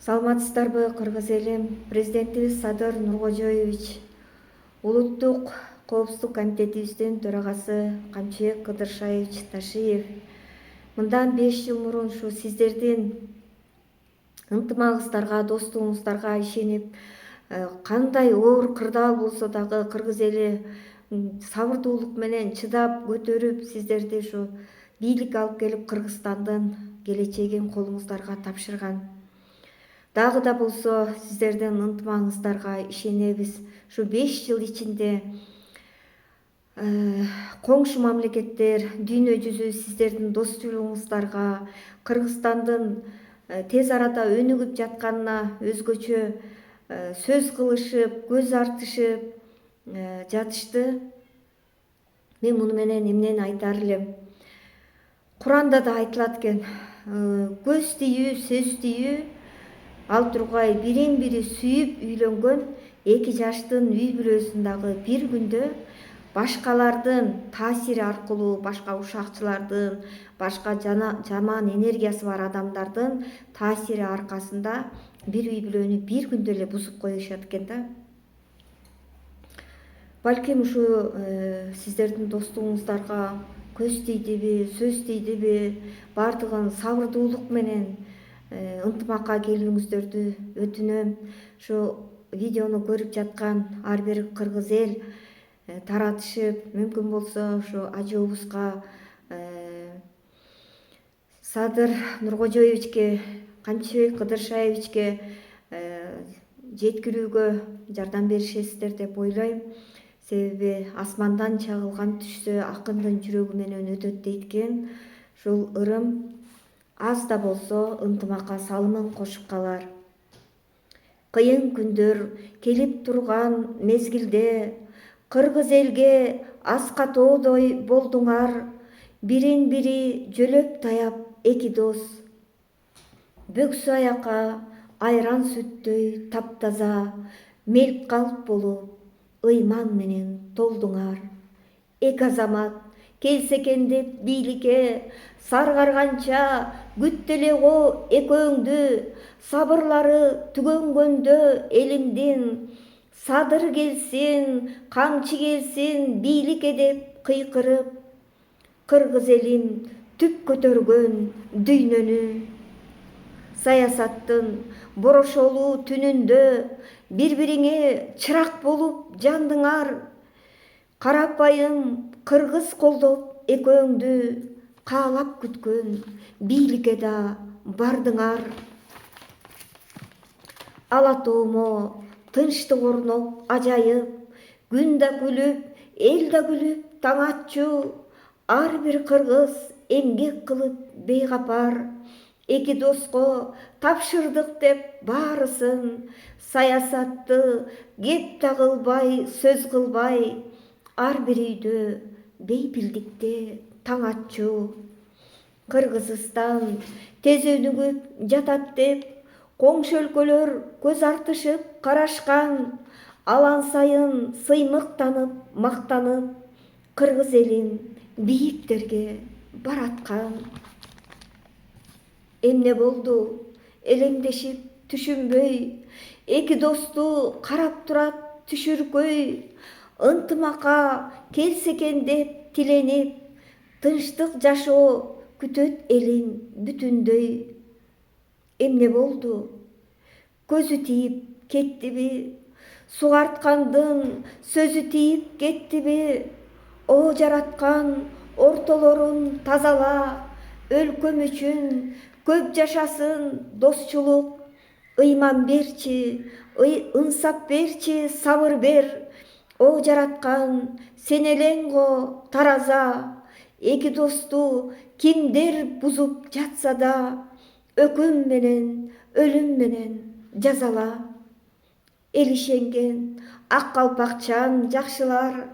Саламатсыздарбы, Кыргыз элим. Президентибиз Садыр Нуркожоевич, Улуттук Коопсуздук комитетибиздин төрагасы Камчыбек Кыдыршаевич Ташиев мындан 5 жыл мурун ушу сиздердин ынтымагыңыздарга, достугуңуздарга ишенип, кандай оор кырдаал болсо дагы кыргыз эли сабырдуулук менен чыдап көтөрүп, сиздерди ушу бийликке алып келип Кыргызстандын келечегин колуңуздарга тапшырган. Дагы да болсо сиздердин ынтымагыңыздарга ишенебиз. Ушу 5 жыл ичинде коңшу мамлекеттер дүйнө жүзү сиздердин достчулугуңуздарга, Кыргызстандын тез арада өнүгүп жатканына өзгөчө сөз кылышып, көз артышып жатышты. Мен муну менен эмнени айтар элем? Куранда да айтылат экен, көз тийүү, сөз тийүү, ал тургай бирин бири сүйүп үйлөнгөн эки жаштын үй бүлөсүндагы бир күндө башкалардын таасири аркылуу, башка ушакчылардын, башка жаман энергиясы бар адамдардын таасири аркасында бир үй бүлөнү бир күндө эле бузуп коюшат экен да. Балким ушу сиздердин достугуңуздарга көз тийдиби, сөз тийдиби, бардыгын сабырдуулук менен ынтымакка келүүңүздөрдү өтүнөм. Ушу видеону көрүп жаткан ар бир кыргыз эл таратышып, мүмкүн болсо ушу ажообузга, Садыр Нуркожоевичке, Камчыбек Кыдыршаевичке жеткирүүгө жардам беришесиздер деп ойлойм. Себеби асмандан чагылган түшсө акындын жүрөгү менен өтөт дейт экен. Ушул ырым аз да болсо ынтымакка салымын кошуп калар. Кыйын күндөр келип турган мезгилде кыргыз элге аска тоодой болдуңар, бирин бири жөлөп таяп эки дос. Бөксө аякка айран сүттөй таптаза, мелк калп болуп ыйман менен толдуңар. Эки азамат келсе экен деп бийликке, саргарганча күттү эле го экөөңдү, сабырлары түгөнгөндө элимдин. Садыр келсин, камчы келсин бийликке деп кыйкырып, кыргыз элим түп көтөргөн дүйнөнү. Саясаттын борошолуу түнүндө бири-бириңе чырак болуп жандыңар. Карапайым кыргыз колдоп экөөңдү, каалап күткөн бийликке да бардыңар. Ала тоому тынчтык орноп ажайып, күн да күлүп, эл да күлүп таң атчу. Ар бир кыргыз эмгек кылып бейгапар, эки доско тапшырдык деп баарысын. Саясатты кеп да кылбай, сөз кылбай, ар бир үйдө бейпилдикте таң атчу. Кыргызстан тез өнүгүп жатат деп коңшу өлкөлөр көз артышып карашкан. Алан сайын сыймыктанып, мактанып, кыргыз элим бийиктерге бараткан. Эмне болду? Элеңдешип түшүнбөй, эки досту карап турат түшүркөй. Ынтымакка келсе экен деп тиленип, тынчтык жашоо күтөт элин бүтүндөй. Эмне болду? Көзү тийип кеттиби? Сугарткандын сөзү тийип кеттиби? О жараткан, ортолорун тазала, өлкөм үчүн көп жашасын достчулук. Ыйман берчи, ынсап берчи, сабыр бер. О жараткан, сен элең го тараза. Эки досту кимдер бузуп жатса да, өкүм менен, өлүм менен жазала. Эл ишенген ак калпакчан жакшылар,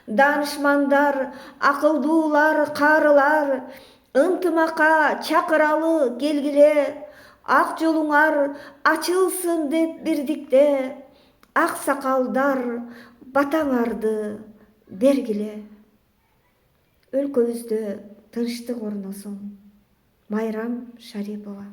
даанышмандар, акылдуулар, каарылар, ынтымакка чакыралы келгиле. Ак жолуңар ачылсын деп бирдикте, ак сакалдар батаңарды бергиле. Өлкөбүздө тынчтык орносун. Майрам Шарипова.